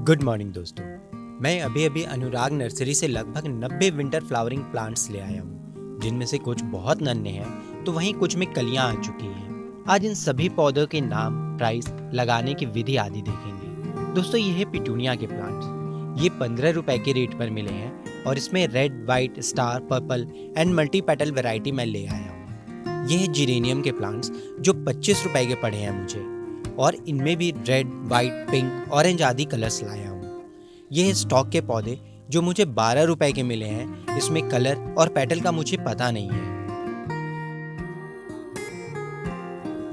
Good morning दोस्तों। मैं अभी अनुराग नर्सरी से लगभग 90 विंटर फ्लावरिंग प्लांट्स ले आया हूँ, जिनमें से कुछ बहुत नन्हे हैं तो वहीं कुछ में कलियां आ चुकी हैं। आज इन सभी पौधों के नाम, प्राइस, लगाने की विधि आदि देखेंगे। दोस्तों, ये है पिटूनिया के प्लांट्स। ये 15 रुपए के रेट पर मिले हैं और इसमें red, white, star, purple and multi petal variety मैं ले आया हूँ। ये है जिरेनियम के प्लांट्स जो 25 रुपए के पड़े हैं मुझे, और इनमें भी रेड, वाइट, पिंक, ऑरेंज आदि कलर्स लाया हूँ। ये है स्टॉक के पौधे जो मुझे 12 रुपए के मिले हैं। इसमें कलर और पेटल का मुझे पता नहीं है।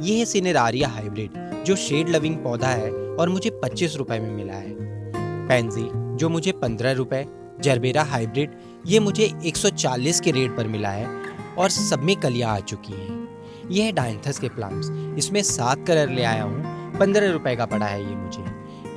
ये है सिनेरारिया हाइब्रिड जो शेड लविंग पौधा है और मुझे 25 रुपए में मिला है। पैंजी जो मुझे 15 रुपए, जरबेरा हाइब्रिड ये मुझे 140 के रेट पर मिला है और सब में कलियां आ चुकी हैं। ये है डायंथस के प्लांट्स, इसमें 7 कलर ले आया हूँ, 15 रुपए का पड़ा है ये मुझे।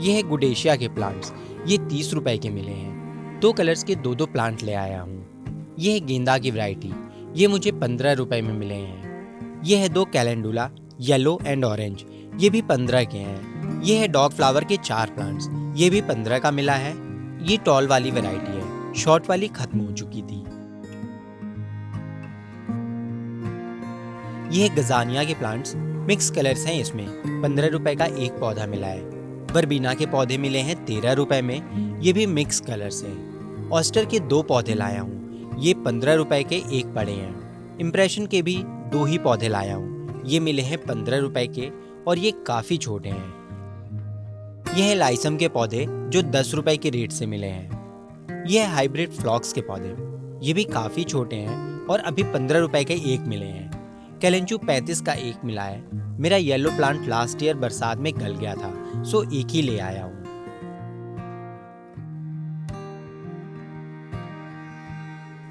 ये है गुडेशिया के प्लांट्स, ये 30 रुपए के मिले हैं। 2 कलर्स के 2 प्लांट ले आया हूँ। ये है गेंदा की वैरायटी, ये मुझे 15 रुपए में मिले हैं। ये है 2 कैलेंडुला, येलो एंड ऑरेंज, ये भी 15 के हैं। ये है डॉग फ्लावर के 4 प्लांट्स, ये भी 15 का मिला है। ये टॉल वाली वैरायटी है, शॉर्ट वाली खत्म हो चुकी थी। ये है गजानिया के प्लांट्स, मिक्स कलर्स हैं, इसमें 15 रुपए का एक पौधा मिला है। वर्बीना के पौधे मिले हैं 13 रुपए में, ये भी मिक्स कलर्स हैं। ऑस्टर के 2 पौधे लाया हूँ, ये 15 रुपए के एक पड़े हैं। इम्प्रेशन के भी 2 ही पौधे लाया हूँ, ये मिले हैं 15 रुपए के और ये काफ़ी छोटे हैं। ये है लाइसम के पौधे जो 10 रुपए के रेट से मिले हैं। ये है हाइब्रिड फ्लॉक्स के पौधे, ये भी काफ़ी छोटे हैं और अभी 15 रुपए के एक मिले हैं। कैलेंचू 35 का एक मिला है। मेरा येलो प्लांट लास्ट ईयर बरसात में गल गया था, सो एक ही ले आया हूँ।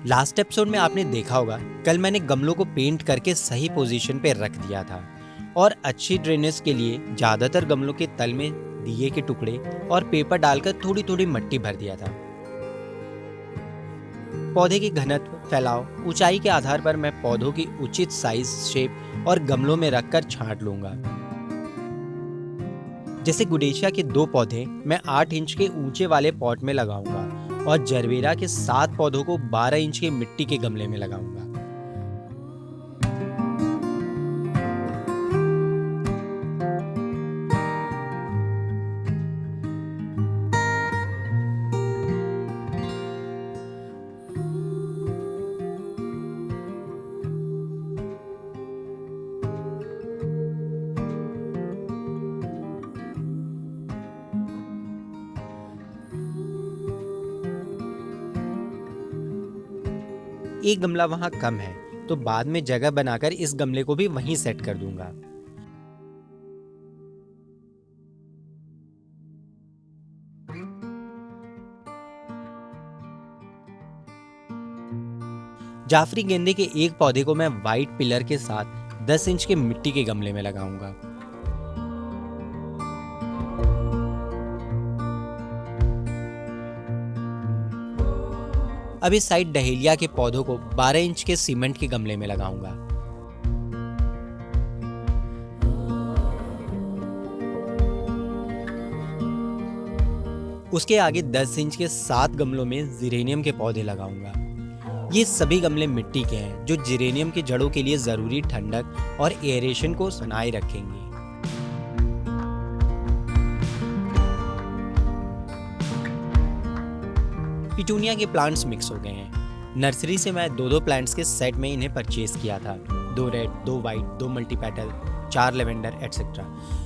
लास्ट एपिसोड में आपने देखा होगा, कल मैंने गमलों को पेंट करके सही पोजीशन पे रख दिया था और अच्छी ड्रेनेज के लिए ज्यादातर गमलों के तल में दिए के टुकड़े और पेपर डालकर थोड़ी थोड़ी मिट्टी भर दिया था। पौधे की घनत्व, फैलाव, ऊंचाई के आधार पर मैं पौधों की उचित साइज, शेप और गमलों में रखकर छांट लूंगा। जैसे गुडेशिया के 2 पौधे मैं 8 इंच के ऊंचे वाले पॉट में लगाऊंगा और जरबेरा के 7 पौधों को 12 इंच के मिट्टी के गमले में लगाऊंगा। एक गमला वहां कम है तो बाद में जगह बनाकर इस गमले को भी वहीं सेट कर दूंगा। जाफरी गेंदे के एक पौधे को मैं वाइट पिलर के साथ 10 इंच के मिट्टी के गमले में लगाऊंगा। अब इस साइड डहेलिया के पौधों को 12 इंच के सीमेंट के गमले में लगाऊंगा। उसके आगे 10 इंच के 7 गमलों में जिरेनियम के पौधे लगाऊंगा। ये सभी गमले मिट्टी के हैं जो जिरेनियम की जड़ों के लिए जरूरी ठंडक और एयरेशन को बनाए रखेंगे। पिटूनिया के प्लांट्स मिक्स हो गए हैं। नर्सरी से मैं 2 प्लांट्स के सेट में इन्हें परचेज किया था, 2 red, 2 white, 2 multi petal, 4 lavender etcetera.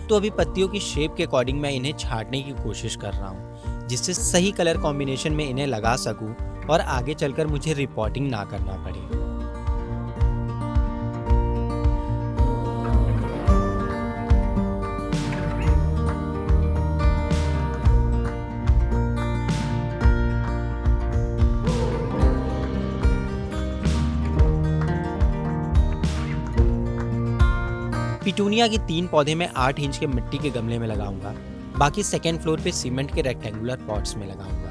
तो अभी पत्तियों की शेप के अकॉर्डिंग मैं इन्हें छांटने की कोशिश कर रहा हूँ, जिससे सही कलर कॉम्बिनेशन में इन्हें लगा सकूँ और आगे चलकर मुझे रिपोर्टिंग ना करना पड़े। पिटूनिया के 3 पौधे मैं 8 इंच के मिट्टी के गमले में लगाऊंगा, बाकी सेकेंड फ्लोर पे सीमेंट के रेक्टेंगुलर पॉट्स में लगाऊंगा।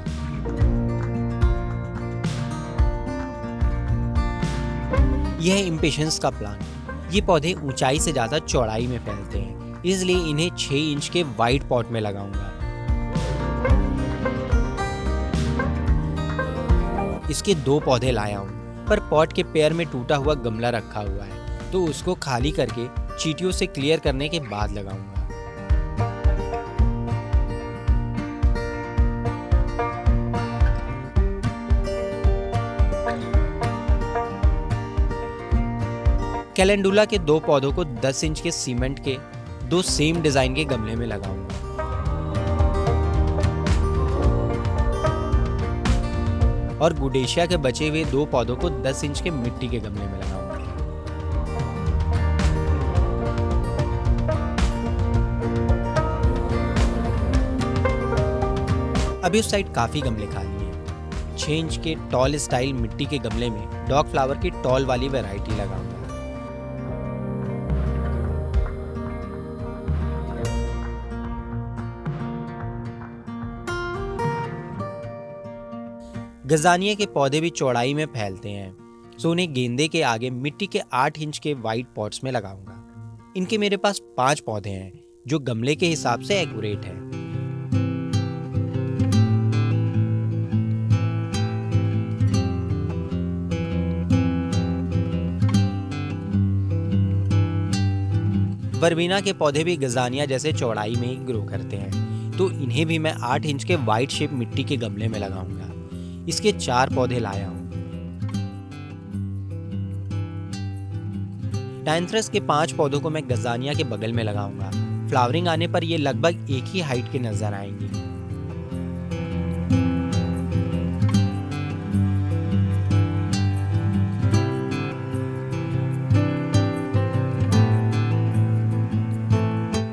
यह है इम्पेशंस का प्लांट। ये पौधे ऊंचाई से ज्यादा चौड़ाई में फैलते हैं, इसलिए इन्हें 6 इंच के वाइड पॉट में लगाऊंगा। इसके 2 पौधे लाया हूँ, पर पॉट के पैर में टूटा हुआ गमला रखा हुआ है, तो उसको खाली करके चींटियों से क्लियर करने के बाद लगाऊंगा। कैलेंडुला के 2 पौधों को 10 इंच के सीमेंट के 2 सेम डिजाइन के गमले में लगाऊंगा। और गुडेशिया के बचे हुए 2 पौधों को 10 इंच के मिट्टी के गमले में लगाऊंगा। अभी उस साइड काफी गमले खाली हैं। 6 इंच के टॉल स्टाइल मिट्टी के गमले में डॉग फ्लावर की टॉल वाली वैरायटी लगाऊंगा। गजानिया के पौधे भी चौड़ाई में फैलते हैं, सो उन्हें गेंदे के आगे मिट्टी के 8 इंच के वाइट पॉट्स में लगाऊंगा। इनके मेरे पास 5 पौधे हैं जो गमले के हिसाब से एक्यूरेट हैं। वर्बीना के पौधे भी गजानिया जैसे चौड़ाई में ही ग्रो करते हैं, तो इन्हें भी मैं 8 इंच के वाइट शेप मिट्टी के गमले में लगाऊंगा। इसके 4 पौधे लाया हूं। डायंथरस के 5 पौधों को मैं गजानिया के बगल में लगाऊंगा। फ्लावरिंग आने पर ये लगभग एक ही हाइट के नजर आएंगी।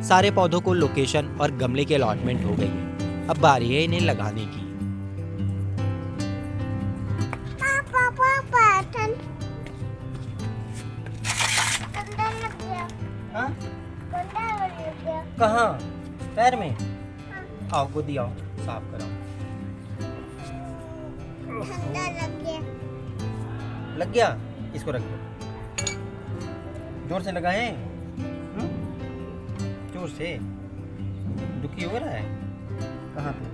सारे पौधों को लोकेशन और गमले की अलॉटमेंट हो गई है। अब बारी है इन्हें लगाने की। कहाँ? पैर में? आओ गोदी आओ, साफ कराओ। लग गया? इसको रख दो। जोर से लगाएं। जोर से। दुखी हो रहा है? कहाँ पे?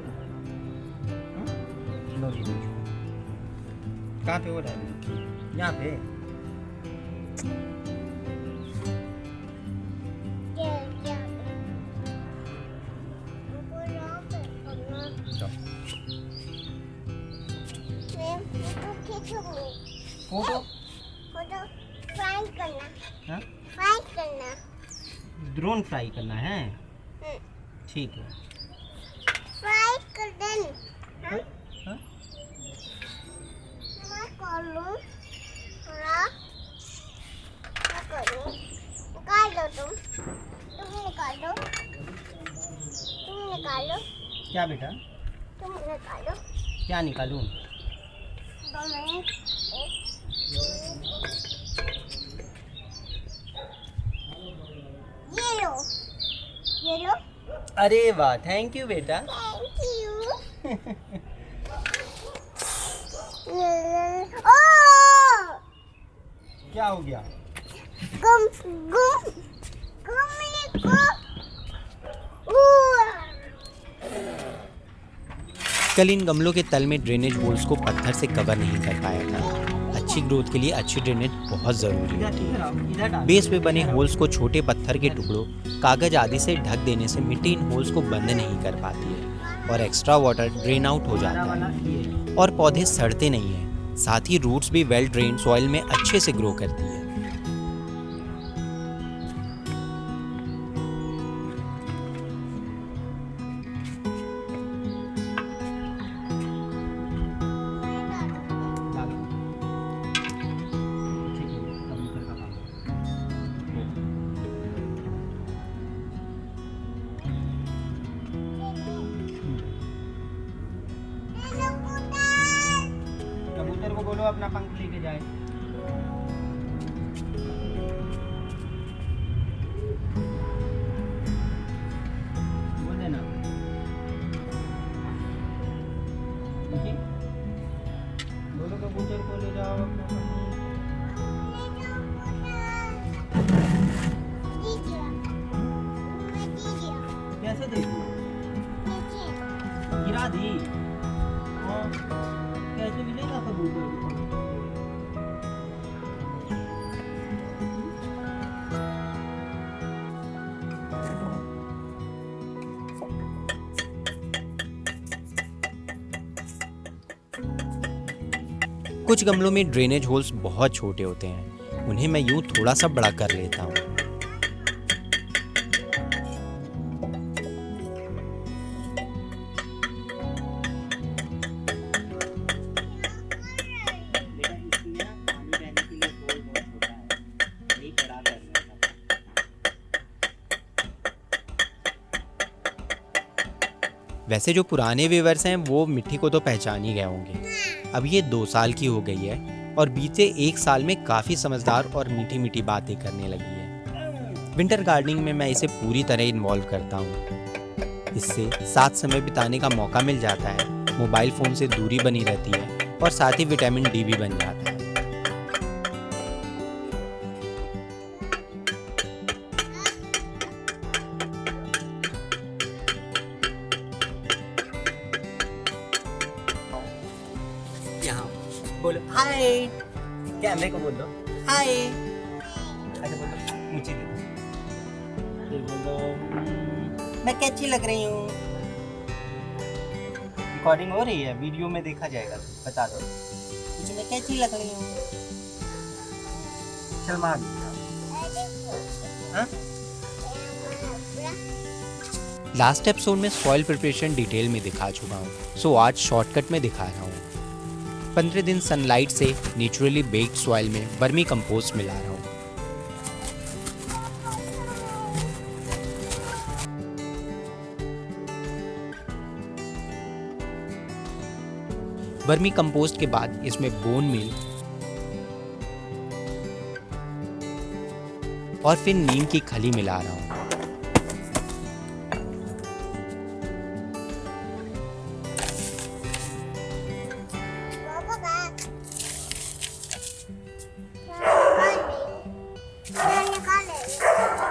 कहाँ पे हो रहा है? यहाँ पे। फोटो फ्राई करना। फ्राई करना। ड्रोन फ्राई करना है? ठीक है। फ्राई कर देना। हाँ? मैं कर लूँ थोड़ा। निकाल दो तुम निकाल दो। तुम निकालो। क्या बेटा? तुम निकालो। क्या निकालूं? ये लो, ये लो। अरे वाह, थैंक यू बेटा। Thank you. क्या हो गया? गुम गुम गुम को। कल इन गमलों के तल में ड्रेनेज होल्स को पत्थर से कवर नहीं कर पाया था। अच्छी ग्रोथ के लिए अच्छी ड्रेनेज बहुत ज़रूरी होती है। बेस पे बने होल्स को छोटे पत्थर के टुकड़ों, कागज आदि से ढक देने से मिट्टी इन होल्स को बंद नहीं कर पाती है और एक्स्ट्रा वाटर ड्रेन आउट हो जाता है और पौधे सड़ते नहीं हैं। साथ ही रूट्स भी वेल ड्रेन सॉइल में अच्छे से ग्रो करती है। कबूतर को बोलो अपना पंख लेके जाए। बोल देना। बोलो कबूतर को ले जाओ अपना पंख। कैसे दे दी? गिरा दी। कैसे मिलेगा कबूतर? कुछ गमलों में ड्रेनेज होल्स बहुत छोटे होते हैं, उन्हें मैं यूं थोड़ा सा बड़ा कर लेता हूँ। वैसे जो पुराने व्यूअर्स हैं वो मिट्टी को तो पहचान ही गए होंगे। अब ये 2 साल की हो गई है और बीते 1 साल में काफ़ी समझदार और मीठी मीठी बातें करने लगी है। विंटर गार्डनिंग में मैं इसे पूरी तरह इन्वॉल्व करता हूँ। इससे साथ समय बिताने का मौका मिल जाता है, मोबाइल फ़ोन से दूरी बनी रहती है और साथ ही विटामिन डी भी बन जाता है। यहाँ बोलो हाय, कैमरे को बोलो हाय। अच्छा बोलो मुझे दे दो। फिर बोलो मैं कैसी लग रही हूँ। रिकॉर्डिंग हो रही है, वीडियो में देखा जाएगा, बता दो मुझे मैं कैसी लग रही हूँ। चल मार लास्ट एपिसोड में सॉइल प्रिपरेशन डिटेल में दिखा चुका हूँ, सो आज शॉर्टकट में दिखा रहा हूँ। 15 दिन सनलाइट से नेचुरली बेक्ड सॉइल में वर्मी कंपोस्ट मिला रहा हूँ। वर्मी कंपोस्ट के बाद इसमें बोन मील और फिर नीम की खली मिला रहा हूँ।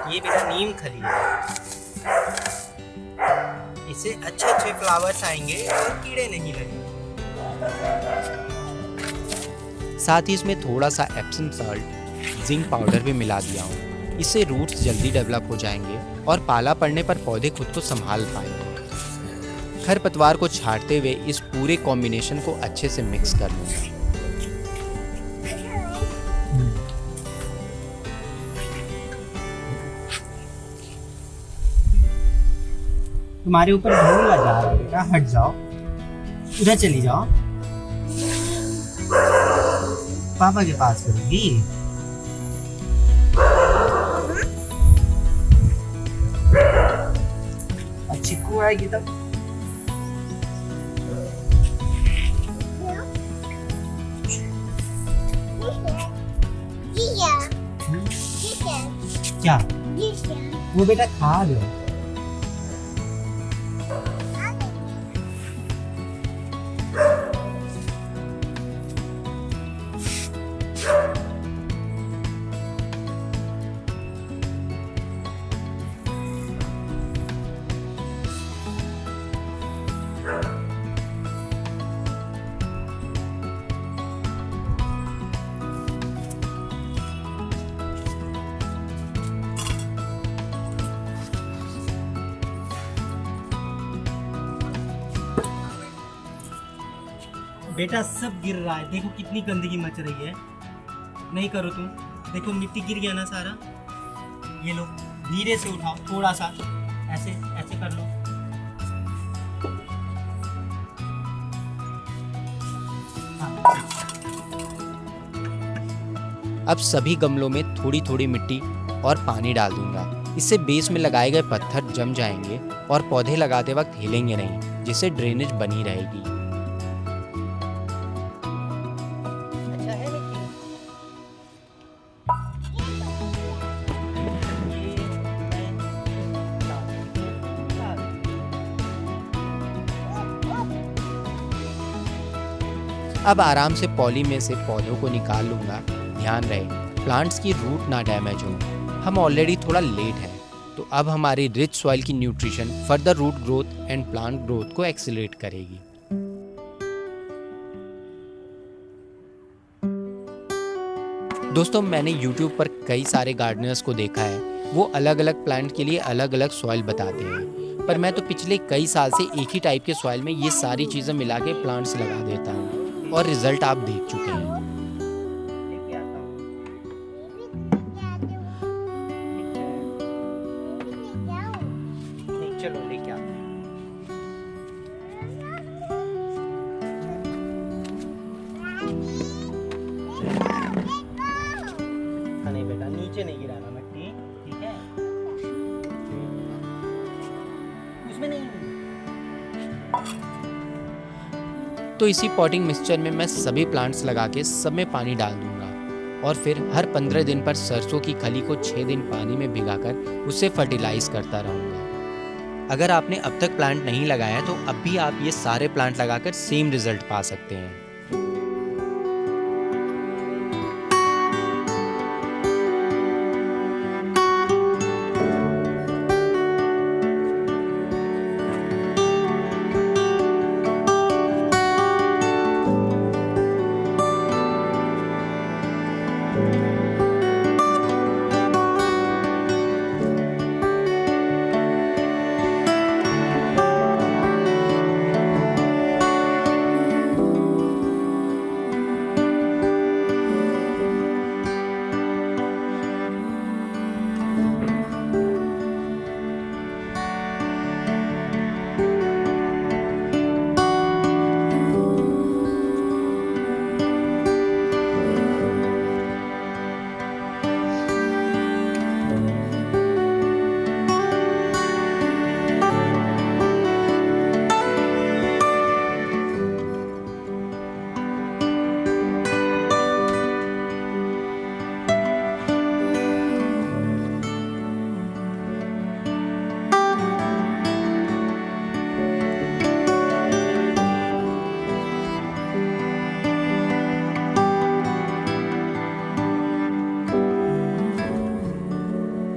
ये मेरा नीम खली है, इससे अच्छे अच्छे फ्लावर्स आएंगे और कीड़े नहीं लगेंगे। साथ ही इसमें थोड़ा सा एप्सम साल्ट, जिंक पाउडर भी मिला दिया हूँ। इससे रूट्स जल्दी डेवलप हो जाएंगे और पाला पड़ने पर पौधे खुद को संभाल पाएंगे। खरपतवार को छांटते हुए इस पूरे कॉम्बिनेशन को अच्छे से मिक्स कर लूँगा। तुम्हारे ऊपर धूल लगा है बेटा, हट जाओ, उधर चली जाओ, पापा के पास करूंगी। अब चिक्कू आएगी तब। क्या वो बेटा खा दो। बेटा सब गिर रहा है, देखो कितनी गंदगी मच रही है। नहीं करो तुम, देखो मिट्टी गिर गया ना सारा। ये लो धीरे से उठाओ, थोड़ा सा ऐसे ऐसे कर लो। अब सभी गमलों में थोड़ी थोड़ी मिट्टी और पानी डाल दूंगा। इससे बेस में लगाए गए पत्थर जम जाएंगे और पौधे लगाते वक्त हिलेंगे नहीं, जिससे ड्रेनेज बनी रहेगी। अब आराम से पॉली में से पौधों को निकाल लूँगा। ध्यान रहे प्लांट्स की रूट ना डैमेज हो। हम ऑलरेडी थोड़ा लेट हैं, तो अब हमारी रिच सॉइल की nutrition further root growth and plant growth को एक्सीलरेट करेगी। दोस्तों मैंने यूट्यूब पर कई सारे गार्डनर्स को देखा है, वो अलग अलग प्लांट के लिए अलग अलग सॉइल बताते हैं, पर मैं तो पिछले कई साल से एक ही टाइप के सॉइल में ये सारी चीज़ें मिला के प्लांट्स लगा देता हूँ और रिजल्ट आप देख चुके हैं। लेके आता हूँ। नहीं, चलो लेके आते हैं। हाँ, नहीं बेटा, नीचे नहीं गिराना मिट्टी, ठीक है? उसमें नहीं। तो इसी पॉटिंग मिक्सचर में मैं सभी प्लांट्स लगा के सब में पानी डाल दूंगा और फिर हर 15 दिन पर सरसों की खली को 6 दिन पानी में भिगाकर उसे फर्टिलाइज करता रहूंगा। अगर आपने अब तक प्लांट नहीं लगाया तो अब भी आप ये सारे प्लांट लगाकर सेम रिजल्ट पा सकते हैं।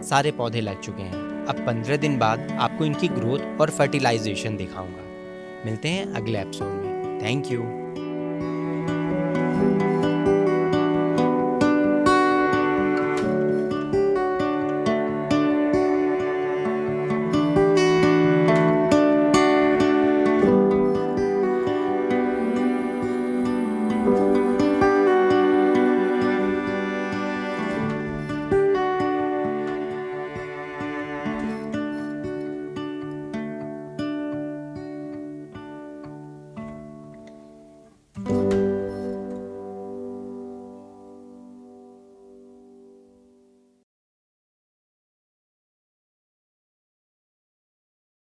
सारे पौधे लग चुके हैं। अब 15 दिन बाद आपको इनकी ग्रोथ और फर्टिलाइजेशन दिखाऊंगा। मिलते हैं अगले एपिसोड में। Thank you.